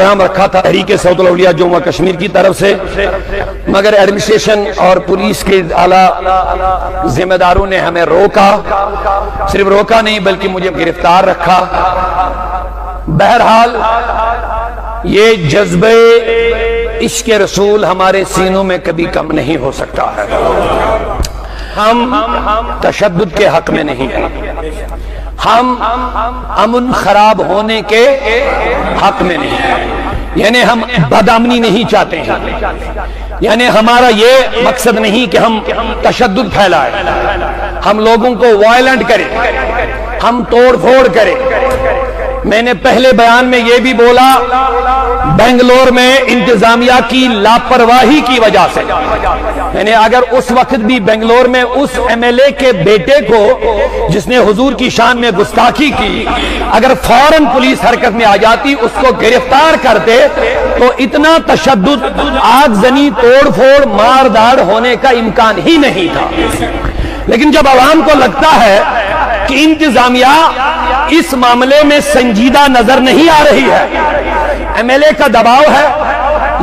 Programme رکھا تھا تحریک صوت الاولیاء جموں و کشمیر کی طرف سے، مگر ایڈمنسٹریشن اور پولیس کے اعلیٰ ذمہ داروں نے ہمیں روکا، صرف روکا نہیں بلکہ مجھے گرفتار رکھا۔ بہرحال یہ جذبہ عشق رسول ہمارے سینوں میں کبھی کم نہیں ہو سکتا ہے۔ ہم تشدد کے حق میں نہیں ہیں، ہم امن خراب ہونے کے حق میں نہیں ہیں، یعنی ہم بدامنی نہیں چاہتے ہیں، یعنی ہمارا یہ مقصد نہیں کہ ہم تشدد پھیلائیں، ہم لوگوں کو وائلنٹ کریں، ہم توڑ پھوڑ کریں۔ میں نے پہلے بیان میں یہ بھی بولا، بنگلور میں انتظامیہ کی لاپرواہی کی وجہ سے، یعنی اگر اس وقت بھی بنگلور میں اس ایم ایل اے کے بیٹے کو جس نے حضور کی شان میں گستاخی کی، اگر فوراً پولیس حرکت میں آ جاتی، اس کو گرفتار کرتے، تو اتنا تشدد، آگ زنی، توڑ پھوڑ، مار داڑ ہونے کا امکان ہی نہیں تھا۔ لیکن جب عوام کو لگتا ہے کہ انتظامیہ اس معاملے میں سنجیدہ نظر نہیں آ رہی ہے، ایم ایل اے کا دباؤ ہے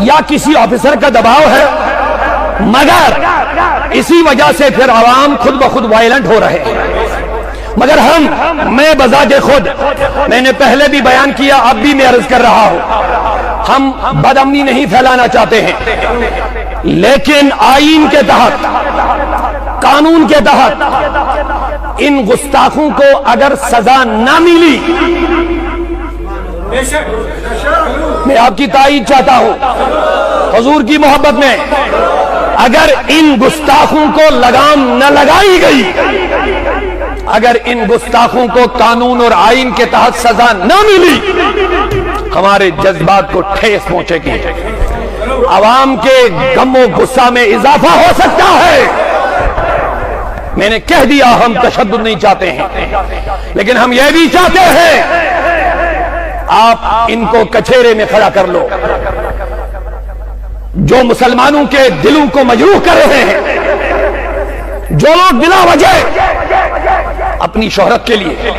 یا کسی آفیسر کا دباؤ ہے، مگر اسی وجہ سے پھر عوام خود بخود وائلنٹ ہو رہے ہیں۔ مگر میں بذات خود، میں نے پہلے بھی بیان کیا، اب بھی میں عرض کر رہا ہوں، ہم بدامنی نہیں پھیلانا چاہتے ہیں، لیکن آئین کے تحت، قانون کے تحت ان گستاخوں کو اگر سزا نہ ملی، میں آپ کی تائید چاہتا ہوں حضور کی محبت میں، اگر ان گستاخوں کو لگام نہ لگائی گئی، اگر ان گستاخوں کو قانون اور آئین کے تحت سزا نہ ملی، ہمارے جذبات کو ٹھیس پہنچے گی، عوام کے غم و غصہ میں اضافہ ہو سکتا ہے۔ میں نے کہہ دیا ہم تشدد نہیں چاہتے ہیں، لیکن ہم یہ بھی چاہتے ہیں آپ ان کو کچہرے میں کھڑا کر لو۔ جو مسلمانوں کے دلوں کو مجروح کر رہے ہیں، جو لوگ بلا وجہ اپنی شہرت کے لیے،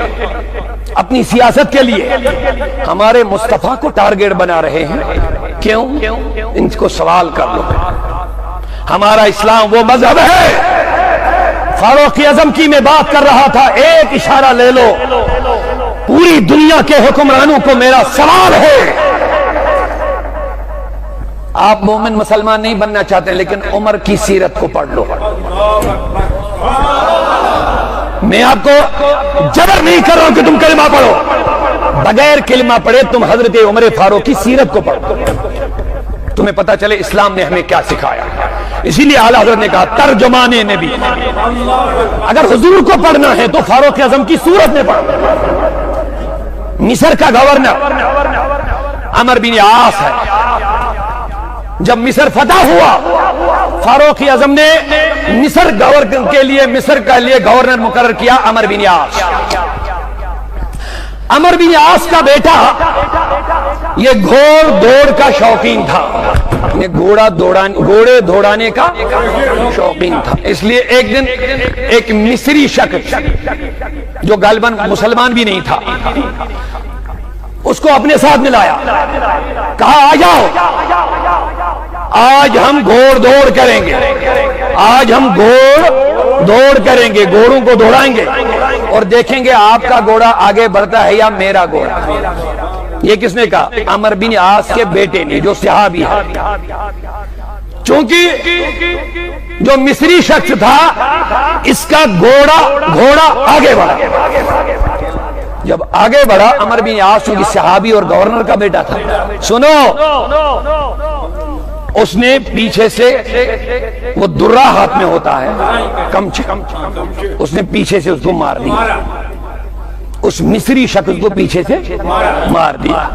اپنی سیاست کے لیے ہمارے مصطفیٰ کو ٹارگیٹ بنا رہے ہیں، کیوں؟ ان کو سوال کر لو۔ ہمارا اسلام وہ مذہب ہے، فاروق اعظم کی میں بات کر رہا تھا، ایک اشارہ لے لو، پوری دنیا کے حکمرانوں کو میرا سوال ہے۔ آپ مومن مسلمان نہیں بننا چاہتے، لیکن عمر کی سیرت کو پڑھ لو۔ میں آپ کو جبر نہیں کر رہا ہوں کہ تم کلمہ پڑھو، بغیر کلمہ پڑھے تم حضرت عمر فاروق کی سیرت کو پڑھو، تمہیں پتہ چلے اسلام نے ہمیں کیا سکھایا۔ اسی لیے اعلیٰ حضرت نے کہا ترجمان نبی، اگر حضور کو پڑھنا ہے تو فاروق اعظم کی صورت میں پڑھو۔ مصر کا گورنر عمر بن عاص ہے، جب مصر فتح ہوا، فاروق اعظم نے مصر کے لیے گورنر مقرر کیا عمر بن عاص۔ عمر بن عاص کا بیٹا یہ گھوڑ دوڑ کا شوقین تھا، گھوڑے دوڑانے کا شوقین تھا، اس لیے ایک دن ایک مصری شخص جو غالباً مسلمان بھی نہیں تھا، اس کو اپنے ساتھ ملایا، کہا آ جاؤ، آج ہم گھوڑ دوڑ کریں گے، آج ہم گھوڑ دوڑ کریں گے، گھوڑوں کو دوڑائیں گے اور دیکھیں گے آپ کا گھوڑا آگے بڑھتا ہے یا میرا گھوڑا۔ یہ کس نے کہا؟ عمر بن عاص کے بیٹے نے، جو صحابی ہے۔ چونکہ جو مصری شخص تھا، اس کا گھوڑا آگے بڑھا، جب آگے بڑھا عمر بن عاص چونکہ صحابی اور گورنر کا بیٹا تھا، سنو، اس نے پیچھے سے، وہ درہ ہاتھ میں ہوتا ہے، کمچ، اس نے پیچھے سے اس کو مار دیا، اس مصری شخص کو پیچھے سے مار دیا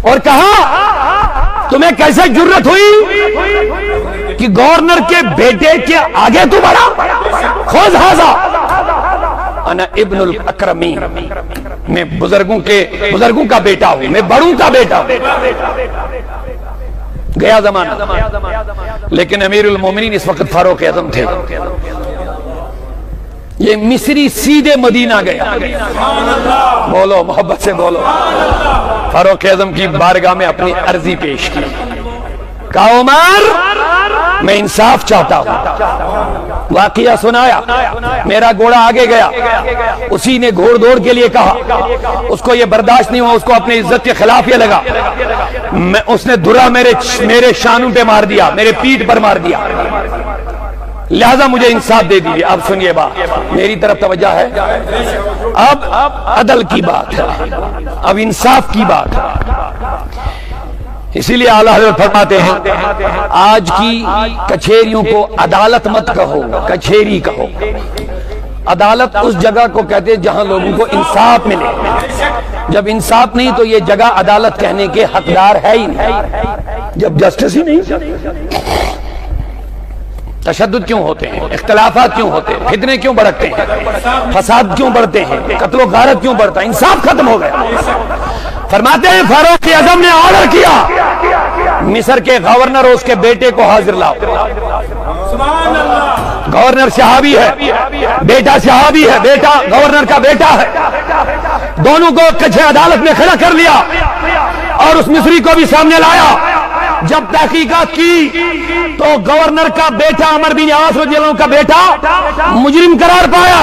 اور کہا تمہیں کیسے جرت ہوئی کہ گورنر کے بیٹے کے آگے تو بڑھا؟ خذ ھذا انا ابن الاکرمین، میں بزرگوں کا بیٹا ہوں، میں بڑوں کا بیٹا ہوں۔ گیا زمانہ، لیکن امیر المومنین اس وقت فاروق اعظم تھے۔ یہ مصری سیدھے مدینہ گیا، بولو محبت سے بولو، फारूक आजम की बारगाह में अपनी अर्जी पेश की, कहा उमर मैं इंसाफ चाहता हूं। वाकया सुनाया, मेरा घोड़ा आगे गया, उसी ने घोड़ दौड़ के लिए कहा, उसको ये बर्दाश्त नहीं हुआ, उसको अपनी इज्जत के खिलाफ ये लगा, उसने धुरा मेरे शानों पे मार दिया, मेरे पीठ पर मार दिया, लिहाजा मुझे इंसाफ दे दीजिए। अब सुनिए बात, मेरी तरफ तवज्जो है, अब अदल की बात है, अब इंसाफ की बात है। इसीलिए आला हज़रत फरमाते हैं आज की कचहरियों को अदालत मत कहो, कचहरी कहो। अदालत उस जगह को कहते हैं जहां लोगों को इंसाफ मिले। जब इंसाफ नहीं तो ये जगह अदालत कहने के हकदार है ही नहीं। जब जस्टिस ही नहीं, तशद्दुद क्यों होते हैं, इख्तिलाफात क्यों होते हैं, फितने क्यों भड़कते हैं, फसाद क्यों बढ़ते हैं, कत्लो गारत क्यों बढ़ता है, इंसाफ खत्म हो गया। फरमाते हैं फारूक आजम ने ऑर्डर किया, मिस्र के गवर्नर और उसके बेटे को हाजिर लाओ। गवर्नर सहाबी है, बेटा सहाबी है, बेटा गवर्नर का बेटा है, दोनों को कच्चे अदालत में खड़ा कर लिया और उस मिस्री को भी सामने लाया। जब तहकीकात की तो गवर्नर का बेटा अमर बिन आस रज़ियल्लाहु का बेटा मुजरिम करार पाया।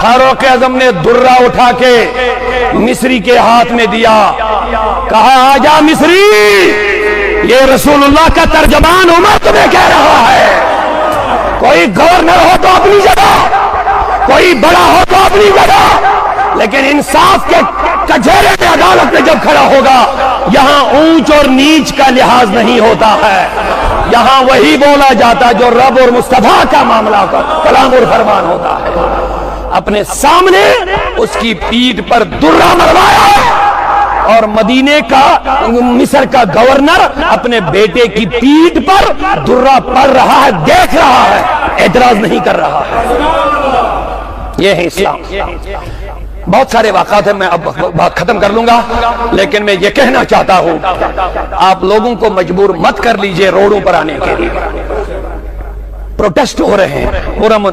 फारूक आजम ने दुर्रा उठा के मिस्री के हाथ में दिया, कहा आजा मिस्री, ये रसूलुल्लाह का तर्जमान उमर तुम्हें कह रहा है। कोई गवर्नर हो तो अपनी जगह, कोई बड़ा हो तो अपनी जगह, लेकिन इंसाफ के कचहरे में अदालत में जब खड़ा होगा, यहां ऊंच और नीच का लिहाज नहीं होता है, यहां वही बोला जाता जो रब और मुस्तफा का मामला का कलाम और फरमान होता है। अपने सामने उसकी पीठ पर दुर्रा मरवाया और मदीने का मिस्र का गवर्नर अपने बेटे की पीठ पर दुर्रा पड़ रहा है, देख रहा है, एतराज नहीं कर रहा है। यह है इस्लाम। बहुत सारे वाक़ात हैं, मैं अब बात खत्म कर लूंगा, लेकिन मैं ये कहना चाहता हूं आप लोगों को मजबूर मत कर लीजिए रोडों पर आने के लिए। प्रोटेस्ट हो रहे हैं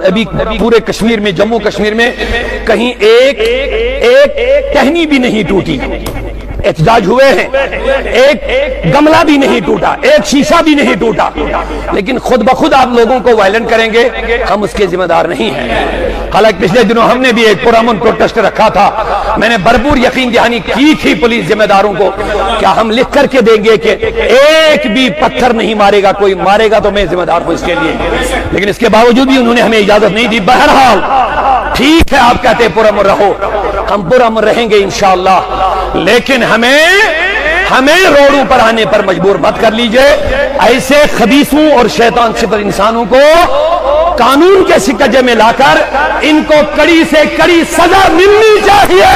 अभी पूरे कश्मीर में, जम्मू कश्मीर में कहीं एक टहनी भी नहीं टूटी, एहतजाज हुए हैं, एक गमला भी नहीं टूटा, एक शीशा भी नहीं टूटा, लेकिन खुद ब खुद आप लोगों को वायलेंट करेंगे, हम उसके जिम्मेदार नहीं हैं। हालांकि पिछले दिनों हमने भी एक पुरअमन प्रोटेस्ट रखा था, मैंने भरपूर यकीन दहानी की थी पुलिस जिम्मेदारों को, क्या हम लिख करके देंगे कि एक भी पत्थर नहीं मारेगा, कोई मारेगा तो मैं जिम्मेदार हूं इसके लिए, लेकिन इसके बावजूद भी उन्होंने हमें इजाजत नहीं दी। बहरहाल ठीक है, आप कहते हैं पुरअमन रहो, हम पुरअमन रहेंगे इंशाअल्लाह, लेकिन हमें रोडों पर आने पर मजबूर मत कर लीजिए। ऐसे खबीसों और शैतान सिफर इंसानों को कानून के शिकंजे में लाकर इनको कड़ी से कड़ी सजा मिलनी चाहिए,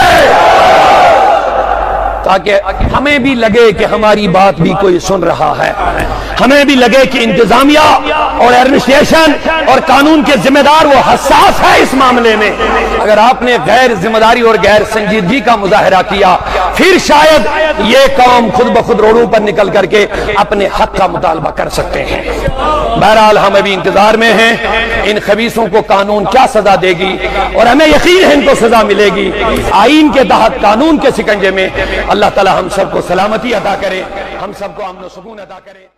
ताकि हमें भी लगे कि हमारी बात भी कोई सुन रहा है, हमें भी लगे कि इंतजामिया और एडमिनिस्ट्रेशन और कानून के जिम्मेदार वो हसास है इस मामले में। अगर आपने गैर जिम्मेदारी और गैर संजीदगी का मुजाहरा किया, फिर शायद ये कौम खुद ब खुद रोडों पर निकल करके अपने हक का मुतालबा कर सकते हैं। बहरहाल हम अभी इंतजार में हैं, इन खबीसों को कानून क्या सजा देगी, और हमें यकीन है इनको सजा मिलेगी। आईन के तहत कानून के शिकंजे में अल्लाह ताला हम सबको सलामती अता करे, हम सबको अमन व सुकून अता करे।